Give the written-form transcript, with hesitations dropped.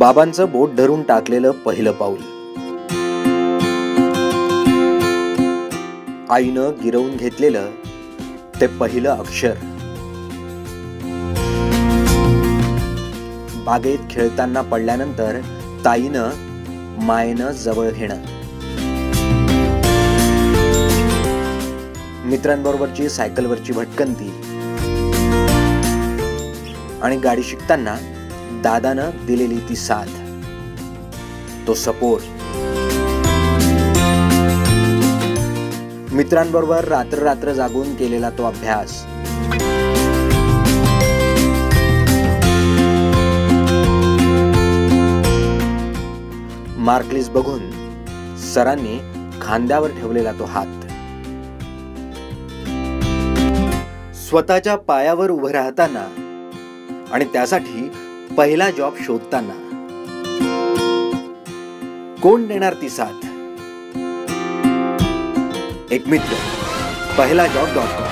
बाबांचं बोट धरून टाकलेलं पहिलं पाऊल, आईनं गिरवून घेतलेलं ते पहिलं अक्षर, बागेत खेळताना पडल्यानंतर ताईनं मायेनं जवळ घेणं, मित्रांबरोबरची सायकलवरची भटकंती आणि गाडी शिकताना दादानं दिलेली ती साथ, तो सपोर्ट, मित्रांबरोबर रात्र रात्र जागून केलेला तो अभ्यास, मार्क लिस्ट बघून सरांनी खांद्यावर ठेवलेला तो हात, स्वतःच्या पायावर उभं राहताना आणि त्यासाठी पहिला जॉब शोधताना कोण देणार ती साथ? एक मित्र, पहिलाजॉब.com